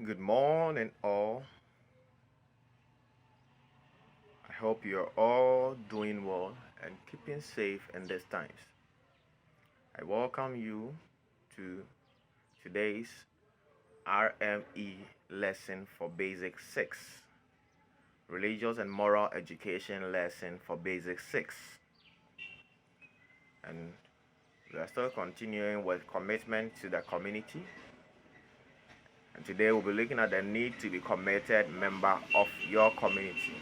Good morning, all. I hope you're all doing well and keeping safe in these times. I welcome you to today's RME lesson for Basic 6, Religious and Moral Education lesson for Basic 6. And we are still continuing with commitment to the community. And today we'll be looking at the need to be committed member of your community.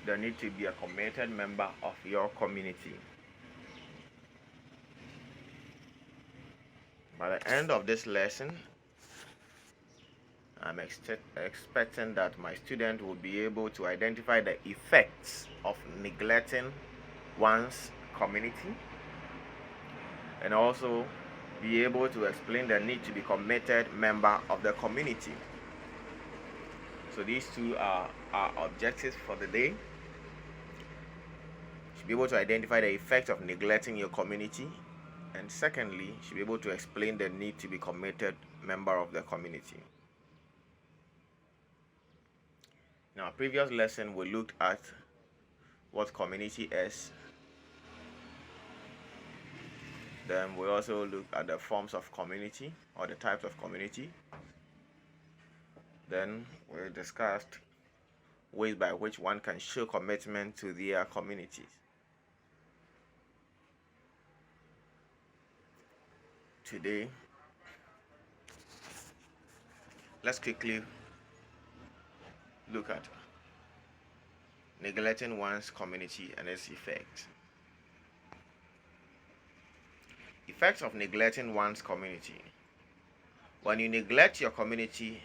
The need to be a committed member of your community. By the end of this lesson, I'm expecting that my student will be able to identify the effects of neglecting one's community and also be able to explain the need to be committed member of the community. So these two are our objectives for the day. You should be able to identify the effect of neglecting your community, and secondly, you should be able to explain the need to be committed member of the community. In our previous lesson, we looked at what community is. Then we also looked at the forms of community or the types of community. Then we discussed ways by which one can show commitment to their communities. Today, let's quickly look at neglecting one's community and its effect. Effects of neglecting one's community. When you neglect your community,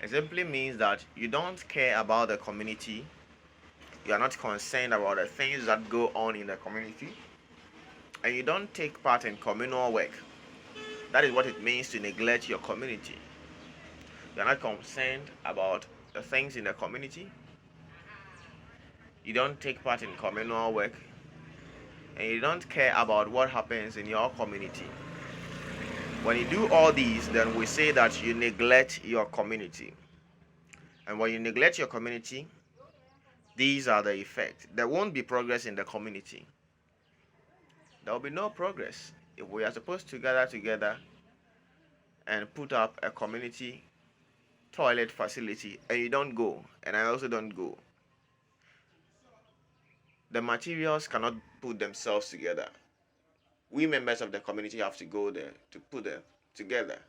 it simply means that you don't care about the community, you are not concerned about the things that go on in the community, and you don't take part in communal work. That is what it means to neglect your community. You are not concerned about the things in the community, you don't take part in communal work, and you don't care about what happens in your community. When you do all these, then we say that you neglect your community. And when you neglect your community, these are the effects. There won't be progress in the community. There will be no progress. If we are supposed to gather together and put up a community toilet facility and you don't go, and I also don't go, the materials cannot put themselves together. We members of the community have to go there to put them together.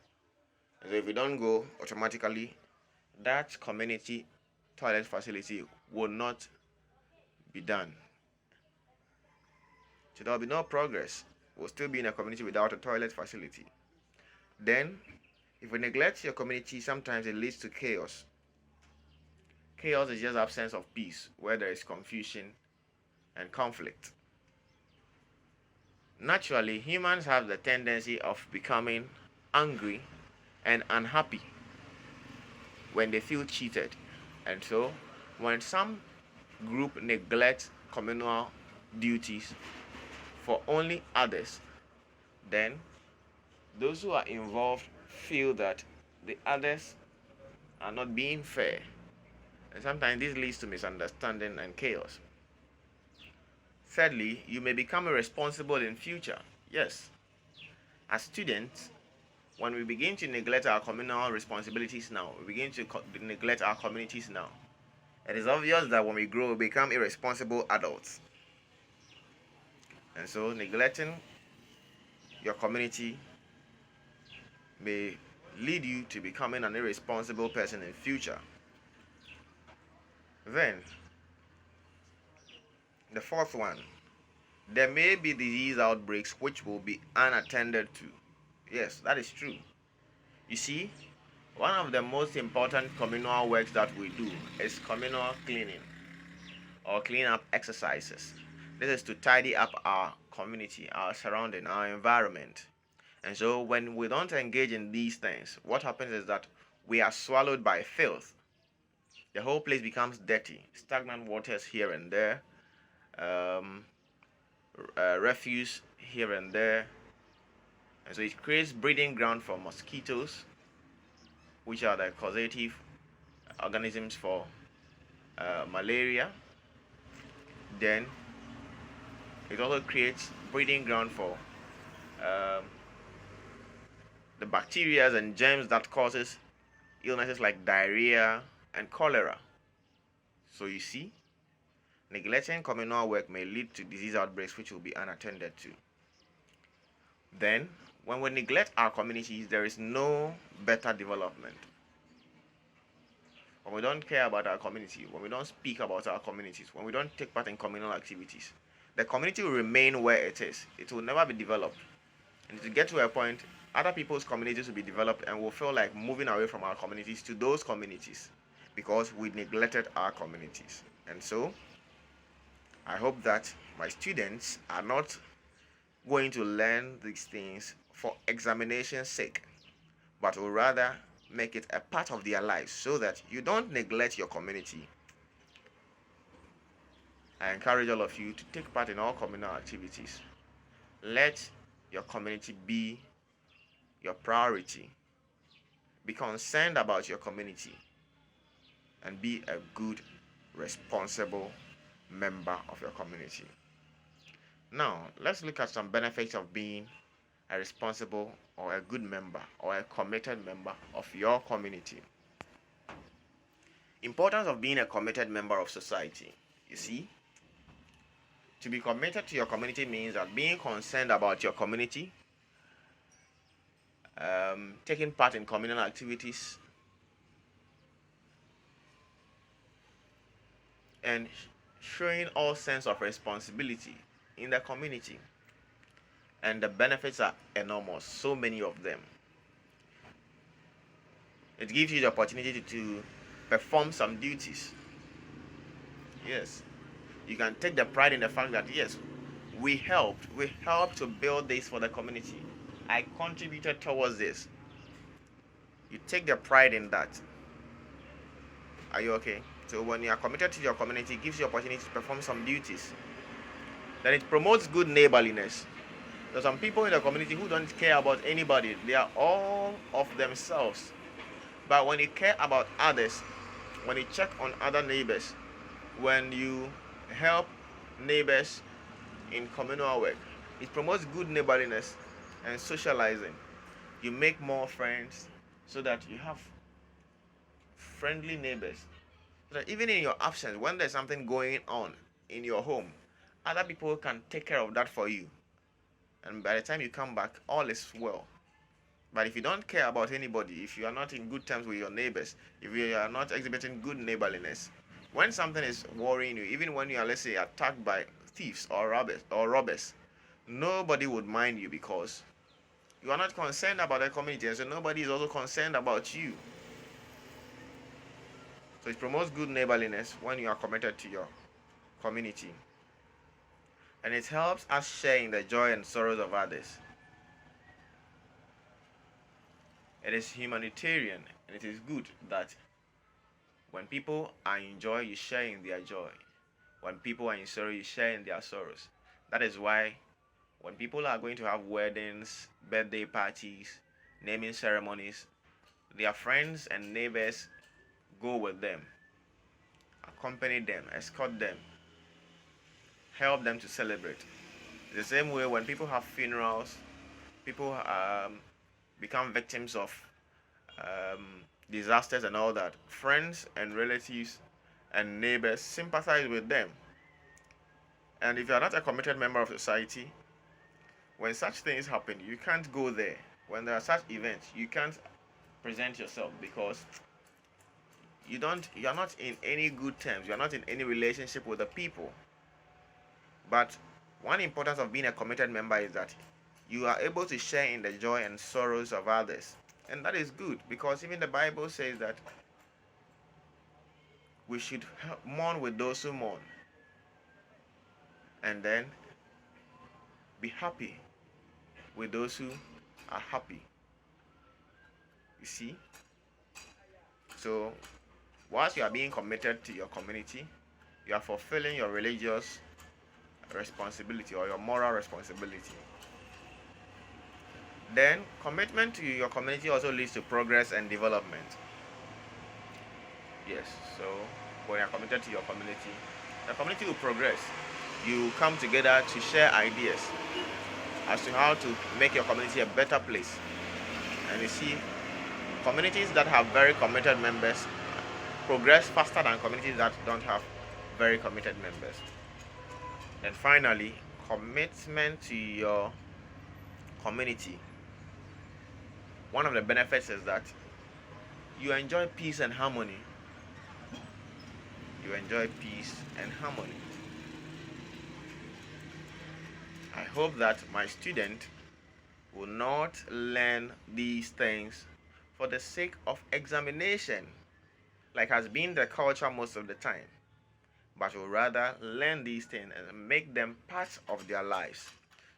And so if we don't go, automatically that community toilet facility will not be done. So there will be no progress. We'll still be in a community without a toilet facility. Then, if we neglect your community, sometimes it leads to chaos. Chaos is just absence of peace, where there is confusion and conflict. Naturally, humans have the tendency of becoming angry and unhappy when they feel cheated. And so, when some group neglects communal duties for only others, then those who are involved feel that the others are not being fair. And sometimes this leads to misunderstanding and chaos. Thirdly, you may become irresponsible in future. Yes. As students, when we begin to neglect our communal responsibilities now, we begin to neglect our communities now, it is obvious that when we grow, we become irresponsible adults. And so, neglecting your community may lead you to becoming an irresponsible person in future. Then, the fourth one, there may be disease outbreaks which will be unattended to. Yes, that is true. You see, one of the most important communal works that we do is communal cleaning or cleanup exercises. This is to tidy up our community, our surrounding, our environment. And so when we don't engage in these things, what happens is that we are swallowed by filth. The whole place becomes dirty, stagnant waters here and there, refuse here and there, and so it creates breeding ground for mosquitoes, which are the causative organisms for malaria. Then it also creates breeding ground for um, the bacteria and germs that causes illnesses like diarrhea and cholera. So you see, neglecting communal work may lead to disease outbreaks which will be unattended to. Then, when we neglect our communities, there is no better development. When we don't care about our community, when we don't speak about our communities, when we don't take part in communal activities, the community will remain where it is. It will never be developed. And to get to a point, other people's communities will be developed and we'll feel like moving away from our communities to those communities because we neglected our communities. And so, I hope that my students are not going to learn these things for examination's sake, but will rather make it a part of their lives so that you don't neglect your community. I encourage all of you to take part in all communal activities. Let your community be your priority. Be concerned about your community and be a good, responsible member of your community. Now, let's look at some benefits of being a responsible or a good member or a committed member of your community. Importance of being a committed member of society. You see, to be committed to your community means that being concerned about your community, taking part in communal activities, and showing all sense of responsibility in the community. And the benefits are enormous, so many of them. It gives you the opportunity to perform some duties. Yes, you can take the pride in the fact that yes, we helped to build this for the community. I contributed towards this. You take the pride in that. Are you okay? So when you are committed to your community, it gives you opportunity to perform some duties. Then it promotes good neighborliness. There are some people in the community who don't care about anybody. They are all of themselves. But when you care about others, when you check on other neighbors, when you help neighbors in communal work, it promotes good neighborliness and socializing. You make more friends so that you have friendly neighbors. So that even in your absence, when there's something going on in your home, other people can take care of that for you. And by the time you come back, all is well. But if you don't care about anybody, if you are not in good terms with your neighbors, if you are not exhibiting good neighborliness, when something is worrying you, even when you are, let's say, attacked by thieves or robbers, nobody would mind you because you are not concerned about the community, and so nobody is also concerned about you. So it promotes good neighborliness when you are committed to your community. And it helps us share in the joy and sorrows of others. It is humanitarian, and it is good that when people are in joy, you share in their joy. When people are in sorrow, you share in their sorrows. That is why when people are going to have weddings, birthday parties, naming ceremonies, their friends and neighbors go with them, accompany them, escort them, help them to celebrate. The same way when people have funerals, people become victims of disasters and all that, friends and relatives and neighbors sympathize with them. And if you are not a committed member of society, when such things happen, you can't go there. When there are such events, you can't present yourself because you are not in any good terms, you are not in any relationship with the people. But one importance of being a committed member is that you are able to share in the joy and sorrows of others. And that is good because even the Bible says that we should mourn with those who mourn. And then be happy with those who are happy. You see? So, whilst you are being committed to your community, you are fulfilling your religious responsibility or your moral responsibility. Then, commitment to your community also leads to progress and development. Yes, so when you're committed to your community, the community will progress. You come together to share ideas as to how to make your community a better place. And you see, communities that have very committed members progress faster than communities that don't have very committed members. And finally, commitment to your community. One of the benefits is that you enjoy peace and harmony. You enjoy peace and harmony. I hope that my student will not learn these things for the sake of examination, like has been the culture most of the time, but will rather learn these things and make them part of their lives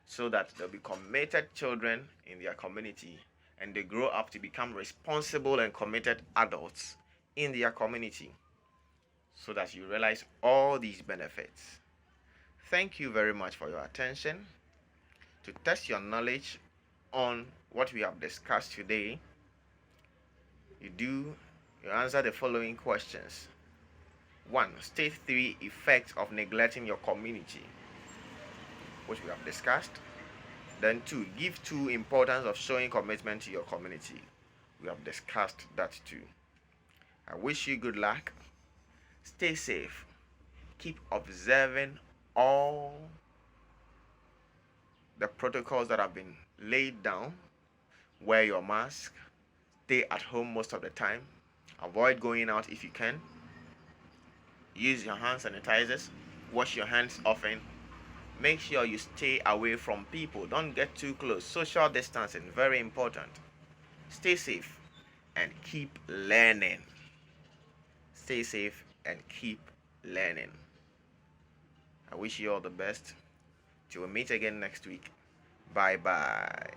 so that they'll be committed children in their community and they grow up to become responsible and committed adults in their community, so that you realize all these benefits. Thank you very much for your attention. To test your knowledge on what we have discussed today, you answer the following questions. 1. State 3 effects of neglecting your community, which we have discussed. Then 2. Give 2 importance of showing commitment to your community. We have discussed that too. I wish you good luck. Stay safe. Keep observing all the protocols that have been laid down. Wear your mask. Stay at home most of the time. Avoid going out if you can. Use your hand sanitizers. Wash your hands often. Make sure you stay away from people. Don't get too close. Social distancing, very important. Stay safe and keep learning. Stay safe and keep learning. I wish you all the best. Till we meet again next week. Bye bye.